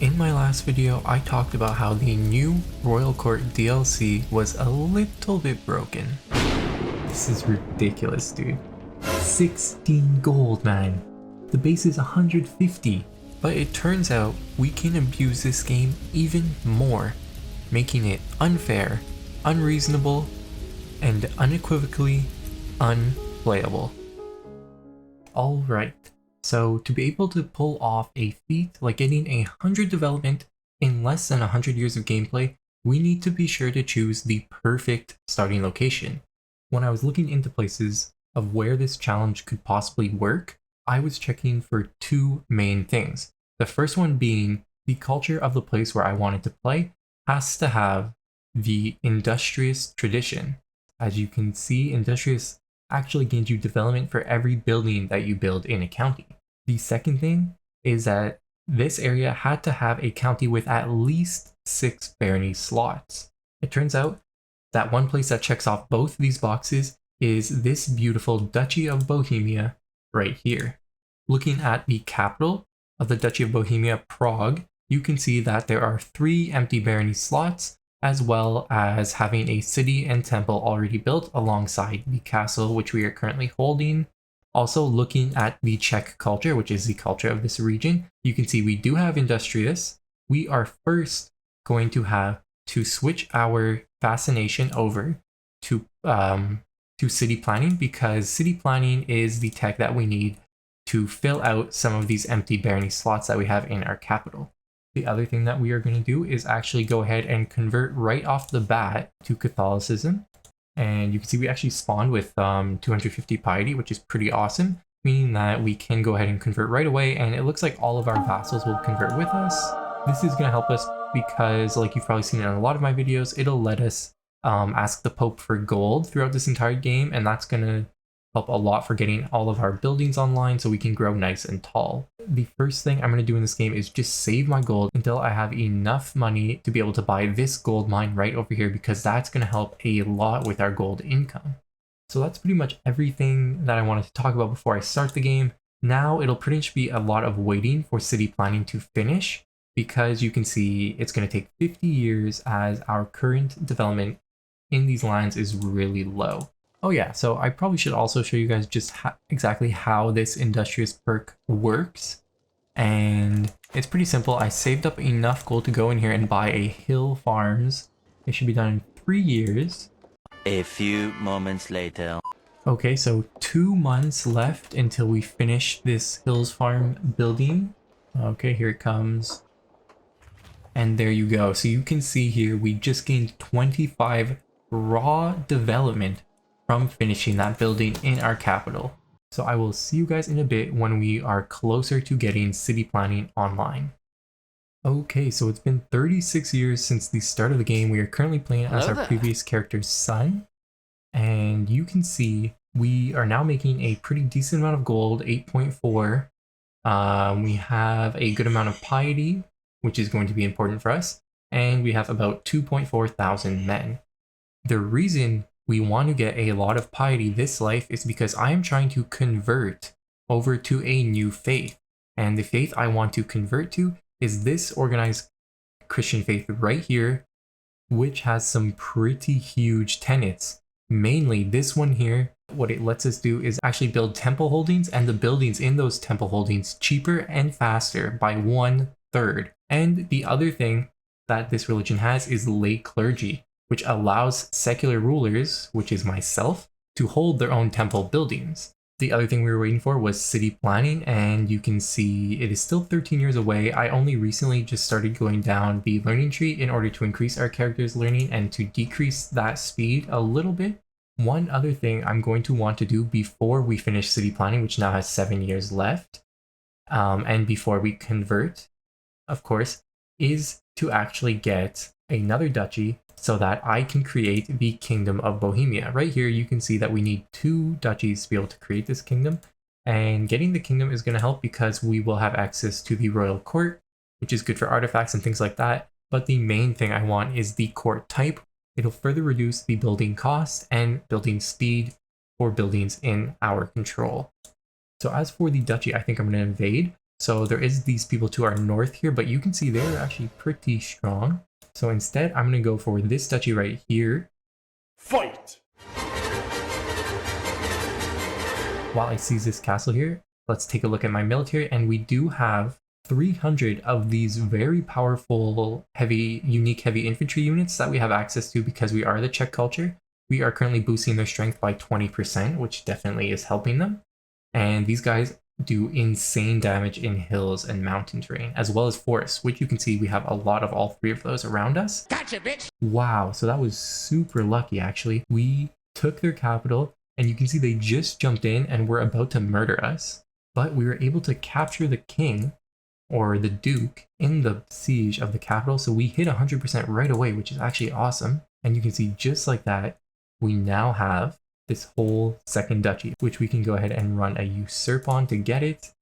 In my last video, I talked about how the new Royal Court DLC was a little bit broken. This is ridiculous, dude. 16 gold, man. The base is 150. But it turns out we can abuse this game even more, making it unfair, unreasonable, and unequivocally unplayable. Alright. So to be able to pull off a feat like getting 100 development in less than 100 years of gameplay, we need to be sure to choose the perfect starting location. When I was looking into places of where this challenge could possibly work, I was checking for two main things. The first one being the culture of the place where I wanted to play has to have the industrious tradition. As you can see, industrious actually gains you development for every building that you build in a county. The second thing is that this area had to have a county with at least 6 barony slots. It turns out that one place that checks off both these boxes is this beautiful Duchy of Bohemia right here. Looking at the capital of the Duchy of Bohemia, Prague, you can see that there are 3 empty barony slots, as well as having a city and temple already built alongside the castle which we are currently holding. Also looking at the Czech culture, which is the culture of this region, you can see we do have industrious. We are first going to have to switch our fascination over to city planning, because city planning is the tech that we need to fill out some of these empty barony slots that we have in our capital. The other thing that we are going to do is actually go ahead and convert right off the bat to Catholicism. And you can see we actually spawned with 250 piety, which is pretty awesome, meaning that we can go ahead and convert right away, and it looks like all of our vassals will convert with us. This is going to help us because, like you've probably seen in a lot of my videos, it'll let us ask the Pope for gold throughout this entire game, and that's going to help a lot for getting all of our buildings online so we can grow nice and tall. The first thing I'm going to do in this game is just save my gold until I have enough money to be able to buy this gold mine right over here, because that's going to help a lot with our gold income. So that's pretty much everything that I wanted to talk about before I start the game. Now it'll pretty much be a lot of waiting for city planning to finish, because you can see it's going to take 50 years as our current development in these lands is really low. Oh yeah, so I probably should also show you guys just exactly how this industrious perk works. And it's pretty simple. I saved up enough gold to go in here and buy a hill farms. It should be done in 3 years. A few moments later. Okay, so 2 months left until we finish this hills farm building. Okay, here it comes. And there you go. So you can see here, we just gained 25 raw development from finishing that building in our capital. So I will see you guys in a bit when we are closer to getting city planning online. Okay, so it's been 36 years since the start of the game. We are currently playing as our previous character's son. And you can see we are now making a pretty decent amount of gold, 8.4. We have a good amount of piety, which is going to be important for us. And we have about 2.4 thousand men. The reason we want to get a lot of piety this life is because I am trying to convert over to a new faith. And the faith I want to convert to is this organized Christian faith right here, which has some pretty huge tenets. Mainly this one here, what it lets us do is actually build temple holdings, and the buildings in those temple holdings cheaper and faster by 1/3. And the other thing that this religion has is lay clergy, which allows secular rulers, which is myself, to hold their own temple buildings. The other thing we were waiting for was city planning, and you can see it is still 13 years away. I only recently just started going down the learning tree in order to increase our character's learning and to decrease that speed a little bit. One other thing I'm going to want to do before we finish city planning, which now has 7 years left, and before we convert, of course, is to actually get another duchy so that I can create the Kingdom of Bohemia. Right here, you can see that we need 2 duchies to be able to create this kingdom. And getting the kingdom is going to help because we will have access to the royal court, which is good for artifacts and things like that. But the main thing I want is the court type. It'll further reduce the building cost and building speed for buildings in our control. So as for the duchy, I think I'm going to invade. So there is these people to our north here, but you can see they're actually pretty strong. So instead, I'm going to go for this duchy right here. Fight! While I seize this castle here, let's take a look at my military, and we do have 300 of these very powerful, unique heavy infantry units that we have access to because we are the Czech culture. We are currently boosting their strength by 20%, which definitely is helping them. And these guys do insane damage in hills and mountain terrain, as well as forests, which you can see we have a lot of all three of those around us. Gotcha, bitch! Wow, so that was super lucky, actually. We took their capital, and you can see they just jumped in and were about to murder us. But we were able to capture the king, or the duke, in the siege of the capital, so we hit 100% right away, which is actually awesome. And you can see just like that, we now have this whole second duchy, which we can go ahead and run a usurp on to get it.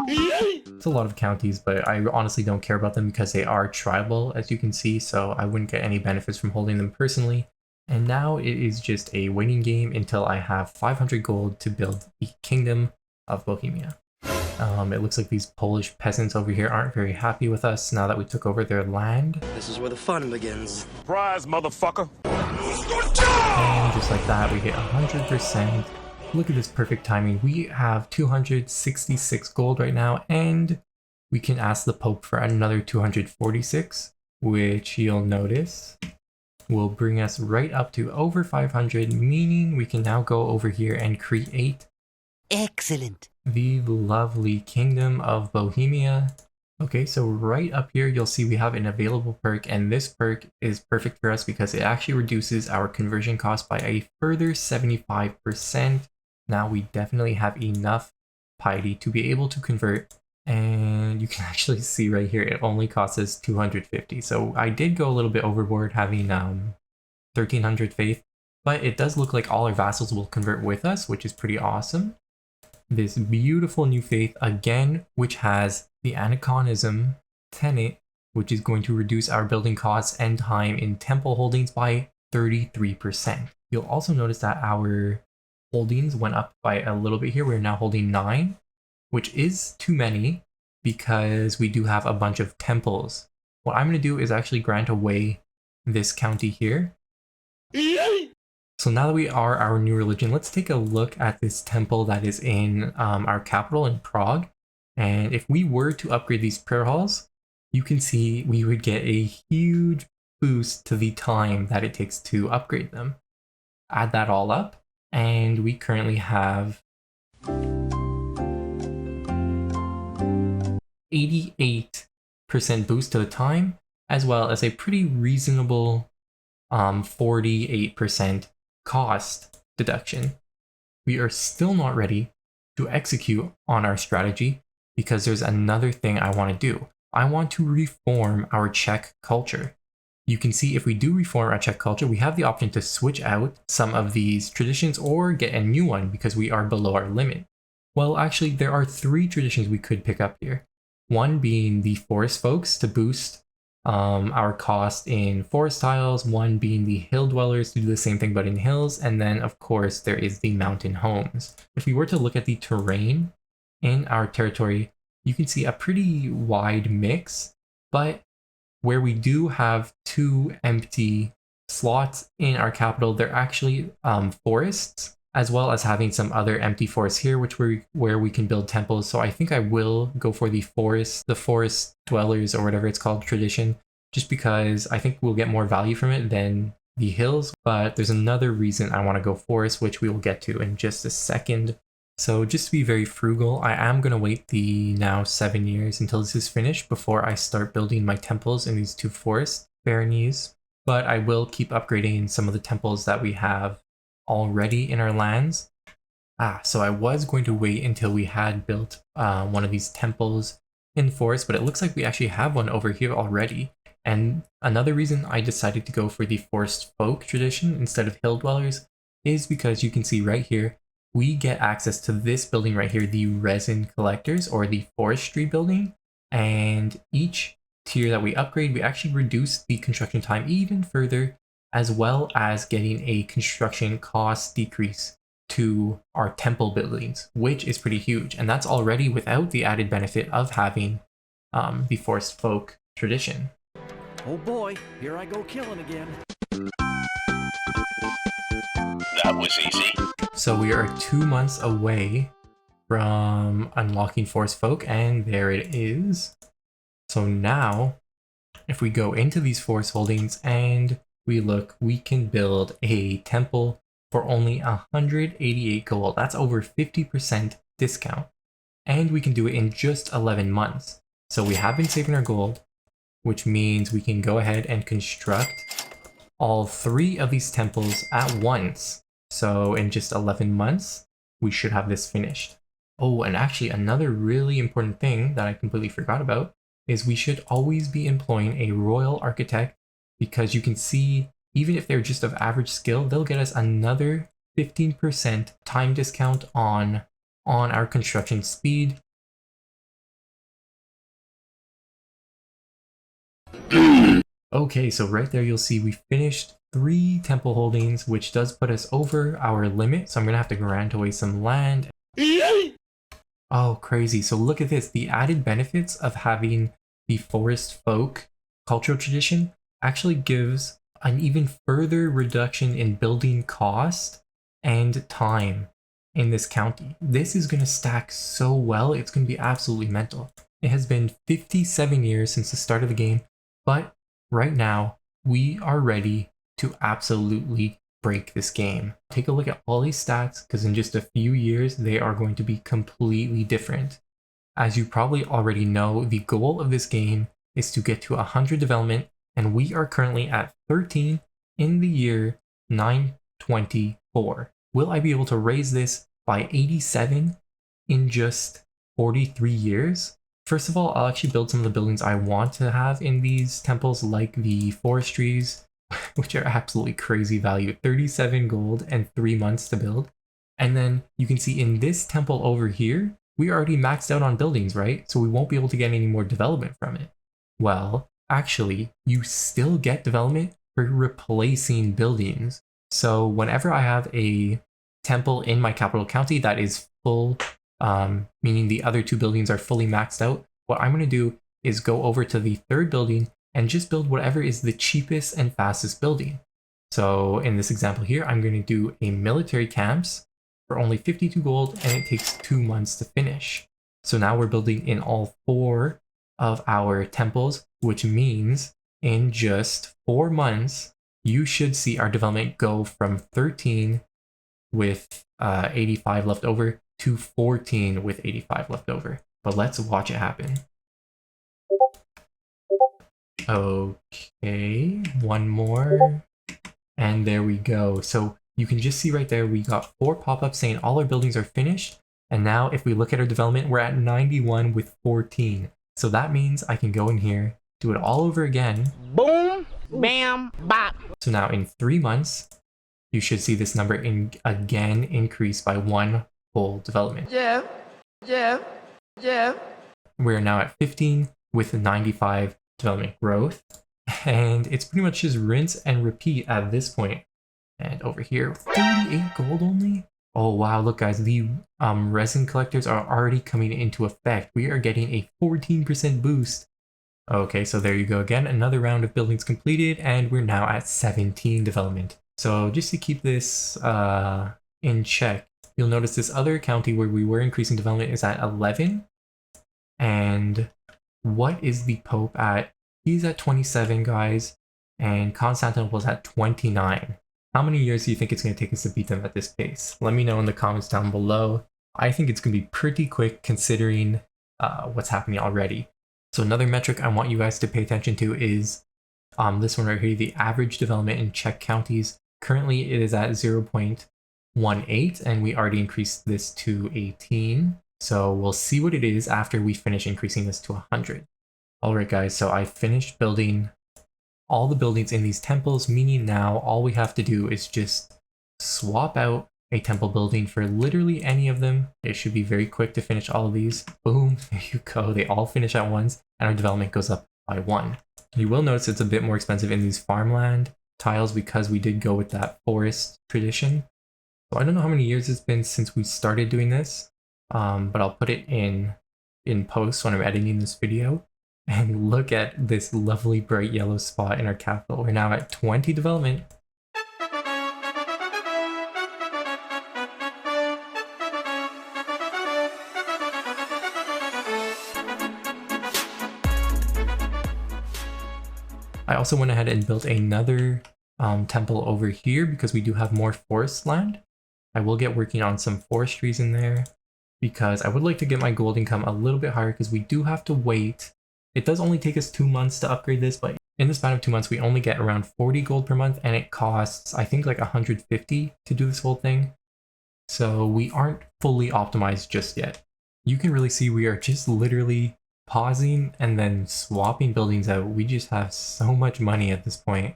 It's a lot of counties, but I honestly don't care about them because they are tribal, as you can see, so I wouldn't get any benefits from holding them personally. And now it is just a waiting game until I have 500 gold to build the Kingdom of Bohemia. It looks like these Polish peasants over here aren't very happy with us now that we took over their land. This is where the fun begins. Surprise, motherfucker! And just like that, we hit 100%. Look at this perfect timing. We have 266 gold right now, and we can ask the Pope for another 246, which you'll notice will bring us right up to over 500, meaning we can now go over here and create Excellent. the lovely Kingdom of Bohemia. Okay, so right up here, you'll see we have an available perk, and this perk is perfect for us because it actually reduces our conversion cost by a further 75%. Now we definitely have enough piety to be able to convert, and you can actually see right here, it only costs us 250. So I did go a little bit overboard having 1300 faith, but it does look like all our vassals will convert with us, which is pretty awesome. This beautiful new faith again, which has the aniconism tenet, which is going to reduce our building costs and time in temple holdings by 33%. You'll also notice that our holdings went up by a little bit here. We're now holding 9, which is too many because we do have a bunch of temples. What I'm going to do is actually grant away this county here. So now that we are our new religion, let's take a look at this temple that is in our capital in Prague. And if we were to upgrade these prayer halls, you can see we would get a huge boost to the time that it takes to upgrade them. Add that all up, and we currently have 88% boost to the time, as well as a pretty reasonable 48% cost deduction. We are still not ready to execute on our strategy because there's another thing I want to do. I want to reform our Czech culture. You can see if we do reform our Czech culture, we have the option to switch out some of these traditions or get a new one because we are below our limit. Well, actually, there are 3 traditions we could pick up here. One being the forest folks to boost our cost in forest tiles, one being the hill dwellers to do the same thing but in hills, and then of course there is the mountain homes. If we were to look at the terrain in our territory, you can see a pretty wide mix, but where we do have 2 empty slots in our capital, they're actually forests, as well as having some other empty forests here, where we can build temples. So I think I will go for the forest dwellers or whatever it's called tradition, just because I think we'll get more value from it than the hills. But there's another reason I want to go forest, which we will get to in just a second. So just to be very frugal, I am going to wait the now 7 years until this is finished before I start building my temples in these 2 forest baronies. But I will keep upgrading some of the temples that we have already in our lands. So I was going to wait until we had built one of these temples in the forest, but it looks like we actually have one over here already. And another reason I decided to go for the forest folk tradition instead of hill dwellers is because you can see right here, we get access to this building right here, the resin collectors or the forestry building. And each tier that we upgrade, we actually reduce the construction time even further, as well as getting a construction cost decrease to our temple buildings, which is pretty huge. And that's already without the added benefit of having the forest folk tradition. Oh boy, here I go killing again. That was easy. So we are 2 months away from unlocking forest folk, and there it is. So now, if we go into these forest holdings and we look, we can build a temple for only 188 gold. That's over 50% discount. And we can do it in just 11 months. So we have been saving our gold, which means we can go ahead and construct all 3 of these temples at once. So in just 11 months, we should have this finished. Oh, and actually another really important thing that I completely forgot about is we should always be employing a royal architect, because you can see, even if they're just of average skill, they'll get us another 15% time discount on our construction speed. Okay, so right there you'll see we finished 3 temple holdings, which does put us over our limit. So I'm gonna have to grant away some land. Oh, crazy. So look at this. The added benefits of having the forest folk cultural tradition actually gives an even further reduction in building cost and time in this county. This is going to stack so well, it's going to be absolutely mental. It has been 57 years since the start of the game, but right now we are ready to absolutely break this game. Take a look at all these stats, because in just a few years they are going to be completely different. As you probably already know, the goal of this game is to get to 100 development, and we are currently at 13 in the year 924. Will I be able to raise this by 87 in just 43 years? First of all, I'll actually build some of the buildings I want to have in these temples, like the forestries, which are absolutely crazy value. 37 gold and 3 months to build. And then you can see in this temple over here, we already maxed out on buildings, right? So we won't be able to get any more development from it. Well, actually, you still get development for replacing buildings. So whenever I have a temple in my capital county that is full, meaning the other 2 buildings are fully maxed out, what I'm going to do is go over to the 3rd building and just build whatever is the cheapest and fastest building. So in this example here, I'm going to do a military camps for only 52 gold, and it takes 2 months to finish. So now we're building in all 4 of our temples, which means in just 4 months, you should see our development go from 13 with 85 left over to 14 with 85 left over. But let's watch it happen. Okay, 1 more. And there we go. So you can just see right there, we got 4 pop-ups saying all our buildings are finished. And now if we look at our development, we're at 91 with 14. So that means I can go in here, do it all over again. Boom, bam, bop. So now in 3 months, you should see this number again increase by 1 full development. Yeah. We're now at 15 with 95 development growth. And it's pretty much just rinse and repeat at this point. And over here, 38 gold only? Oh wow, look guys, the resin collectors are already coming into effect. We are getting a 14% boost. Okay, so there you go again, another round of buildings completed, and we're now at 17 development. So just to keep this in check, you'll notice this other county where we were increasing development is at 11. And what is the Pope at? He's at 27, guys, and Constantinople's at 29. How many years do you think it's going to take us to beat them at this pace? Let me know in the comments down below. I think it's going to be pretty quick considering what's happening already. So another metric I want you guys to pay attention to is this one right here, the average development in Czech counties. Currently it is at 0.18, and we already increased this to 18. So we'll see what it is after we finish increasing this to 100. Alright guys, so I finished building all the buildings in these temples, meaning now all we have to do is just swap out a temple building for literally any of them. It should be very quick to finish all of these. Boom, there you go. They all finish at once, and our development goes up by 1. You will notice it's a bit more expensive in these farmland tiles because we did go with that forest tradition. So I don't know how many years it's been since we started doing this, but I'll put it in post when I'm editing this video. And look at this lovely bright yellow spot in our capital. We're now at 20 development. I also went ahead and built another temple over here because we do have more forest land. I will get working on some forestries in there because I would like to get my gold income a little bit higher because we do have to wait. It does only take us 2 months to upgrade this, but in the span of 2 months, we only get around 40 gold per month, and it costs, I think, like 150 to do this whole thing. So we aren't fully optimized just yet. You can really see we are just literally pausing and then swapping buildings out. We just have so much money at this point.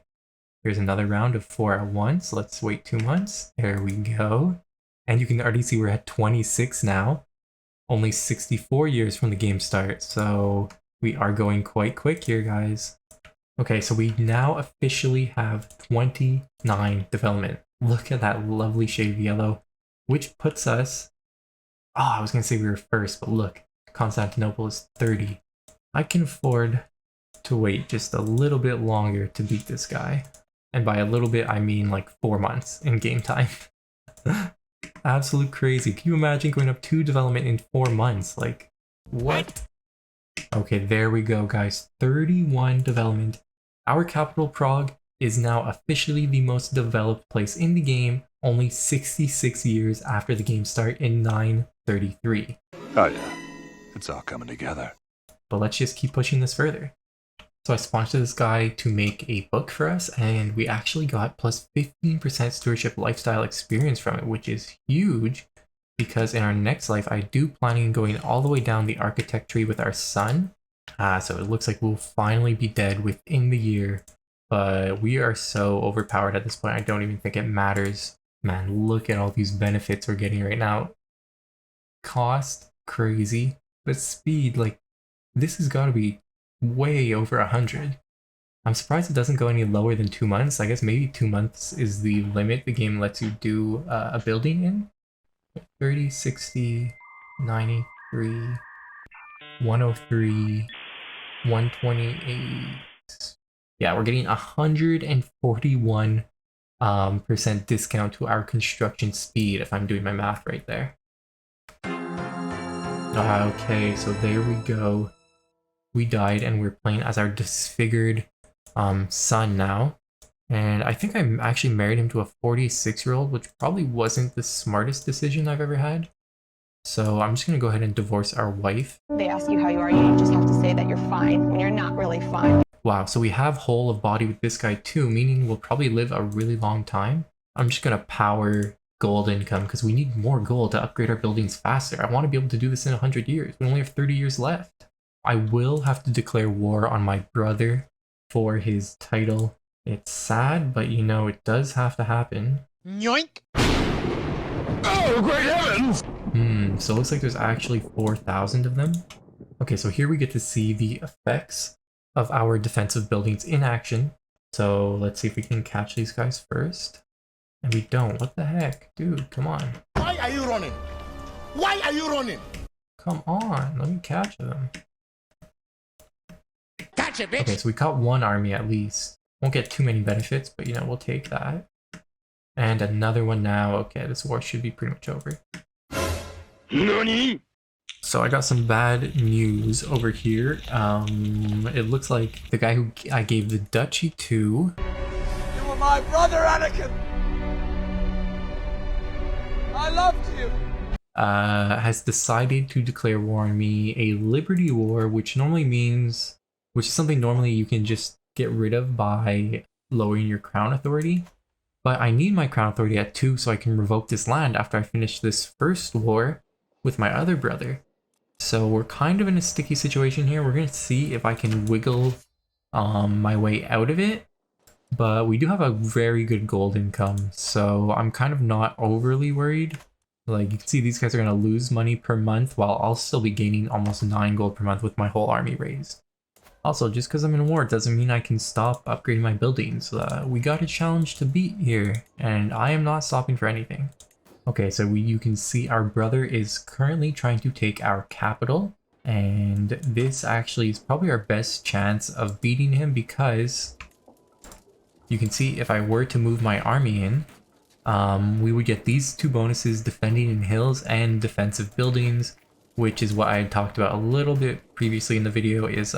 Here's another round of 4 at once. Let's wait 2 months. There we go. And you can already see we're at 26 now. Only 64 years from the game start, so we are going quite quick here, guys. Okay, so we now officially have 29 development. Look at that lovely shade of yellow, which puts us... Oh, I was going to say we were first, but look, Constantinople is 30. I can afford to wait just a little bit longer to beat this guy. And by a little bit, I mean like 4 months in game time. Absolute crazy. Can you imagine going up 2 development in 4 months? Like, what? Okay, there we go, guys. 31 development. Our capital, Prague, is now officially the most developed place in the game, only 66 years after the game start in 933. Oh yeah, it's all coming together. But let's just keep pushing this further. So I sponsored this guy to make a book for us, and we actually got plus 15% stewardship lifestyle experience from it, which is huge because in our next life, I do planning on going all the way down the architect tree with our son. So it looks like we'll finally be dead within the year, but we are so overpowered at this point, I don't even think it matters. Man, look at all these benefits we're getting right now. Cost, crazy, but speed, like, this has got to be way over 100. I'm surprised it doesn't go any lower than 2 months. I guess maybe 2 months is the limit the game lets you do a building in. 30, 60, 93, 103, 128. Yeah, we're getting 141% discount to our construction speed if I'm doing my math right there. Okay, so there we go. We died and we're playing as our disfigured son now. And I think I actually married him to a 46-year-old, which probably wasn't the smartest decision I've ever had. So I'm just going to go ahead and divorce our wife. They ask you how you are, you just have to say that you're fine when you're not really fine. Wow, so we have whole of body with this guy too, meaning we'll probably live a really long time. I'm just going to power gold income because we need more gold to upgrade our buildings faster. I want to be able to do this in 100 years. We only have 30 years left. I will have to declare war on my brother for his title. It's sad, but you know, it does have to happen. Yoink! Oh, great heavens! So it looks like there's actually 4,000 of them. Okay, so here we get to see the effects of our defensive buildings in action. So let's see if we can catch these guys first. And we don't. What the heck? Dude, come on. Why are you running? Why are you running? Come on, let me catch them. Gotcha, bitch! Okay, so we caught one army at least. Won't get too many benefits, but you know, we'll take that. And another one now. Okay, this war should be pretty much over. NANI? So I got some bad news over here. It looks like the guy who I gave the duchy to... You were my brother, Anakin! I loved you! Has decided to declare war on me. A liberty war, which normally means... Which is something normally you can just get rid of by lowering your crown authority. But I need my crown authority at 2 so I can revoke this land after I finish this first war with my other brother. So we're kind of in a sticky situation here. We're going to see if I can wiggle my way out of it. But we do have a very good gold income, so I'm kind of not overly worried. Like, you can see these guys are going to lose money per month while I'll still be gaining almost 9 gold per month with my whole army raised. Also, just because I'm in war doesn't mean I can stop upgrading my buildings. We got a challenge to beat here, and I am not stopping for anything. Okay, so you can see our brother is currently trying to take our capital, and this actually is probably our best chance of beating him because you can see if I were to move my army in, we would get these two bonuses, defending in hills and defensive buildings, which is what I had talked about a little bit previously in the video. Is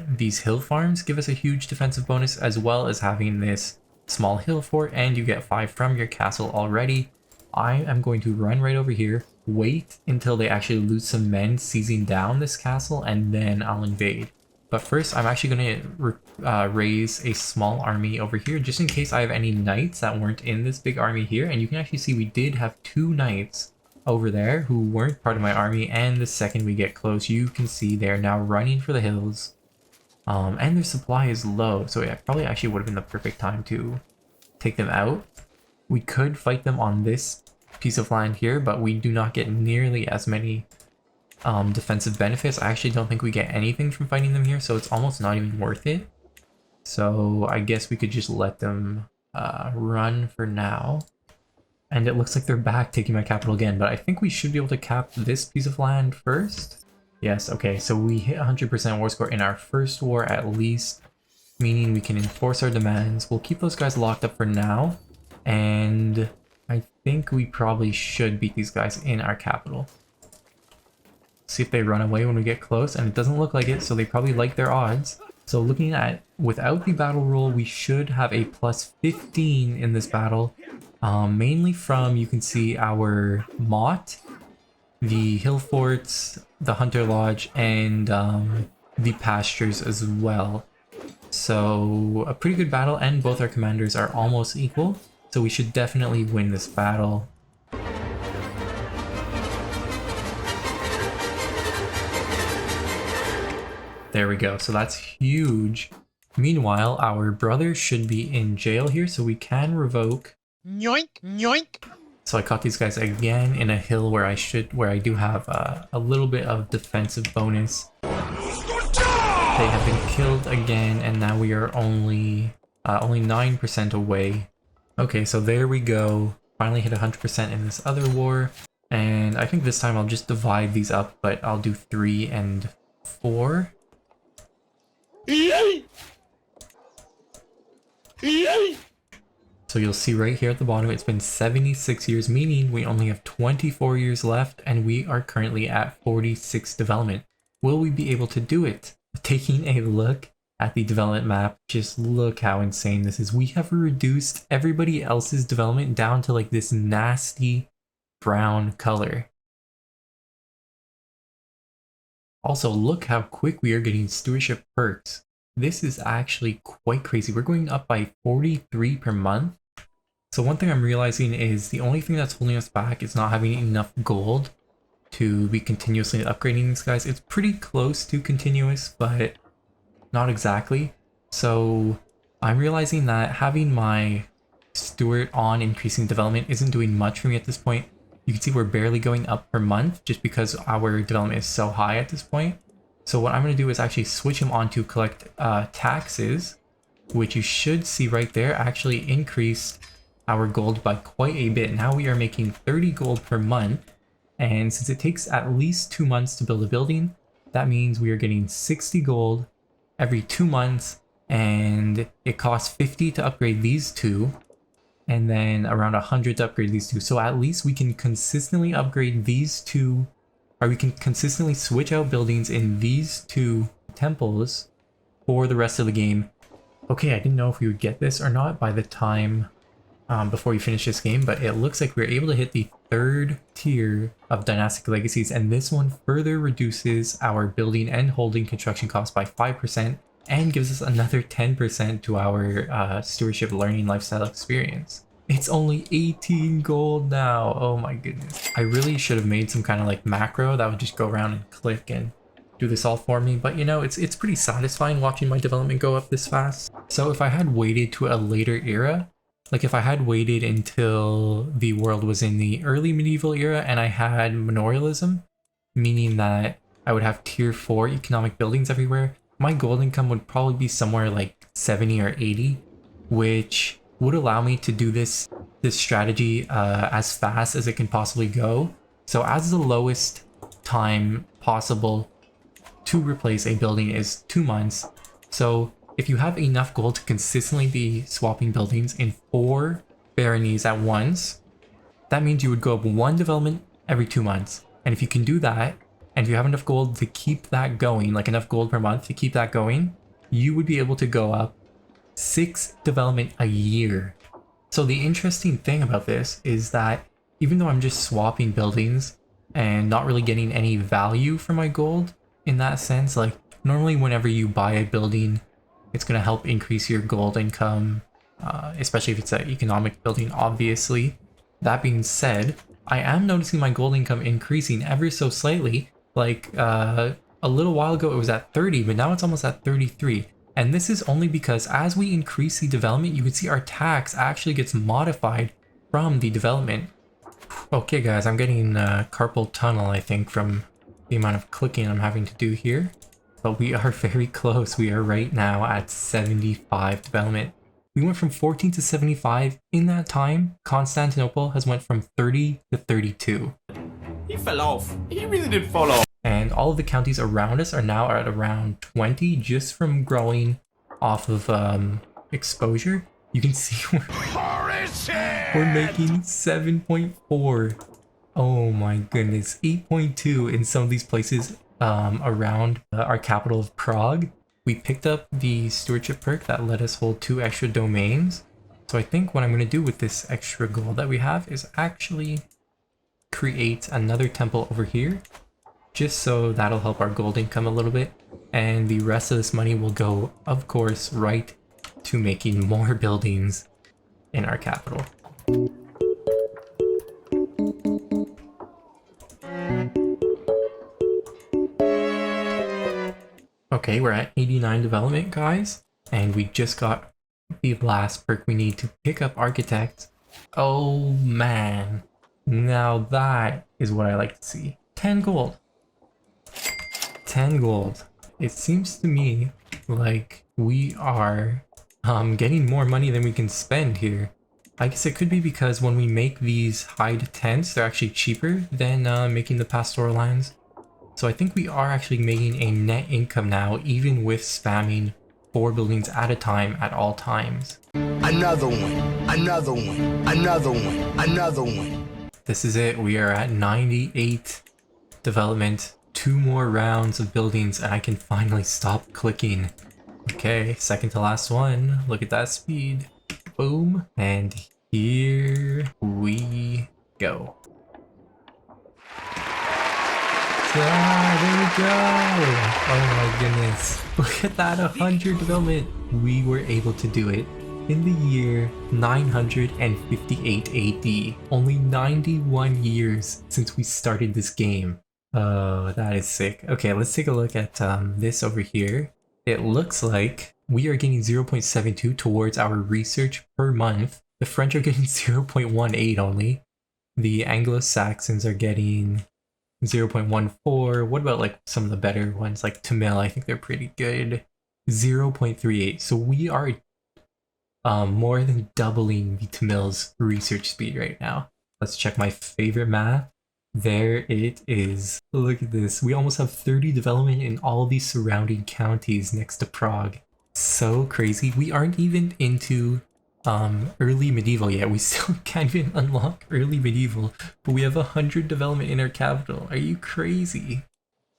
these hill farms give us a huge defensive bonus, as well as having this small hill fort, and you get 5 from your castle already. I am going to run right over here, wait until they actually lose some men seizing down this castle, and then I'll invade. But first, I'm actually going to raise a small army over here, just in case I have any knights that weren't in this big army here. And you can actually see we did have 2 knights over there who weren't part of my army, and the second we get close, you can see they're now running for the hills. And their supply is low, so it probably actually would have been the perfect time to take them out. We could fight them on this piece of land here, but we do not get nearly as many defensive benefits. I actually don't think we get anything from fighting them here, so it's almost not even worth it. So I guess we could just let them run for now. And it looks like they're back taking my capital again, but I think we should be able to cap this piece of land first. Yes, okay, so we hit 100% war score in our first war at least, meaning we can enforce our demands. We'll keep those guys locked up for now, and I think we probably should beat these guys in our capital. See if they run away when we get close, and it doesn't look like it, so they probably like their odds. So looking at, without the battle roll, we should have a plus 15 in this battle, mainly from, you can see, our Mott, the hill forts, the hunter lodge, and the pastures as well. So a pretty good battle, and both our commanders are almost equal, so we should definitely win this battle. There we go, so that's huge. Meanwhile, our brother should be in jail here, so we can revoke. Yoink, yoink. So I caught these guys again in a hill where I do have a little bit of defensive bonus. They have been killed again, and now we are only 9% away. Okay, so there we go. Finally hit 100% in this other war, and I think this time I'll just divide these up, but I'll do 3 and 4. So you'll see right here at the bottom, it's been 76 years, meaning we only have 24 years left, and we are currently at 46 development. Will we be able to do it? Taking a look at the development map, just look how insane this is. We have reduced everybody else's development down to like this nasty brown color. Also, look how quick we are getting stewardship perks. This is actually quite crazy. We're going up by 43 per month. So one thing I'm realizing is the only thing that's holding us back is not having enough gold to be continuously upgrading these guys. It's pretty close to continuous, but not exactly. So I'm realizing that having my steward on increasing development isn't doing much for me at this point. You can see we're barely going up per month just because our development is so high at this point. So what I'm going to do is actually switch him on to collect taxes, which you should see right there actually increased our gold by quite a bit. Now we are making 30 gold per month, and since it takes at least 2 months to build a building, that means we are getting 60 gold every 2 months, and it costs 50 to upgrade these two, and then around 100 to upgrade these two. So at least we can consistently upgrade these two, or we can consistently switch out buildings in these two temples for the rest of the game. Okay, I didn't know if we would get this or not by the time before we finish this game, but it looks like we're able to hit the 3rd tier of dynastic legacies, and this one further reduces our building and holding construction costs by 5% and gives us another 10% to our stewardship learning lifestyle experience. It's only 18 gold now. Oh my goodness. I really should have made some kind of like macro that would just go around and click and do this all for me, but you know, it's pretty satisfying watching my development go up this fast. So if I had waited to a later era, like if I had waited until the world was in the early medieval era and I had manorialism, meaning that I would have tier 4 economic buildings everywhere, my gold income would probably be somewhere like 70 or 80, which would allow me to do this this strategy as fast as it can possibly go. So as the lowest time possible to replace a building is 2 months. So if you have enough gold to consistently be swapping buildings in 4 baronies at once, that means you would go up 1 development every 2 months. And if you can do that, and if you have enough gold to keep that going, like enough gold per month to keep that going, you would be able to go up 6 development a year. So the interesting thing about this is that even though I'm just swapping buildings and not really getting any value for my gold in that sense, like normally whenever you buy a building, it's going to help increase your gold income, especially if it's an economic building, obviously. That being said, I am noticing my gold income increasing ever so slightly. Like a little while ago it was at 30, but now it's almost at 33. And this is only because as we increase the development, you can see our tax actually gets modified from the development. Okay guys, I'm getting carpal tunnel, I think, from the amount of clicking I'm having to do here. But we are very close. We are right now at 75 development. We went from 14 to 75. In that time, Constantinople has went from 30 to 32. He fell off. He really did fall off. And all of the counties around us are now at around 20 just from growing off of exposure. You can see we're making 7.4. Oh my goodness, 8.2 in some of these places around our capital of Prague. We picked up the stewardship perk that let us hold 2 extra domains. So I think what I'm going to do with this extra gold that we have is actually create another temple over here, just so that'll help our gold income a little bit. And the rest of this money will go, of course, right to making more buildings in our capital. Okay, we're at 89 development, guys, and we just got the last perk we need to pick up architect. Oh man, now that is what I like to see. 10 gold. 10 gold. It seems to me like we are getting more money than we can spend here. I guess it could be because when we make these hide tents, they're actually cheaper than making the pastoral lands. So I think we are actually making a net income now, even with spamming 4 buildings at a time at all times. Another one, another one, another one, another one. This is it. We are at 98 development. 2 more rounds of buildings and I can finally stop clicking. Okay, second to last one. Look at that speed. Boom. And here we go. There we go! Oh my goodness. Look at that, 100 development. We were able to do it in the year 958 AD. Only 91 years since we started this game. Oh, that is sick. Okay, let's take a look at this over here. It looks like we are getting 0.72 towards our research per month. The French are getting 0.18 only. The Anglo-Saxons are getting 0.14. What about like some of the better ones like Tamil? I think they're pretty good. 0.38. So we are more than doubling the Tamil's research speed right now. Let's check my favorite math. There it is. Look at this. We almost have 30 development in all these surrounding counties next to Prague. So crazy. We aren't even into early medieval yet. We still can't even unlock early medieval, but we have 100 development in our capital. Are you crazy?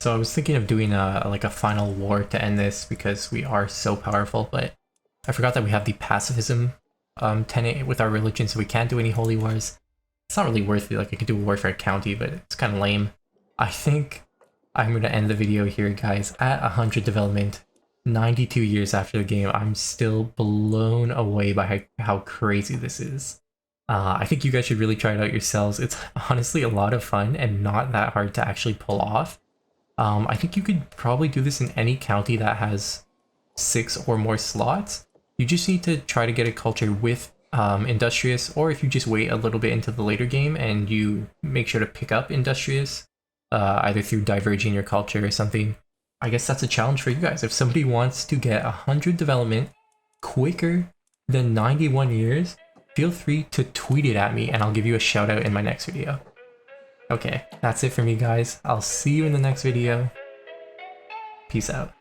So I was thinking of doing like a final war to end this because we are so powerful, but I forgot that we have the pacifism tenet with our religion, so we can't do any holy wars. It's not really worth it. Like I could do a war for a county, but it's kind of lame. I think I'm going to end the video here, guys, at 100 development. 92 years after the game, I'm still blown away by how crazy this is. I think you guys should really try it out yourselves. It's honestly a lot of fun and not that hard to actually pull off. I think you could probably do this in any county that has 6 or more slots. You just need to try to get a culture with industrious, or if you just wait a little bit into the later game and you make sure to pick up industrious, either through diverging your culture or something. I guess that's a challenge for you guys. If somebody wants to get 100 development quicker than 91 years, feel free to tweet it at me and I'll give you a shout out in my next video. Okay, that's it for me guys. I'll see you in the next video. Peace out.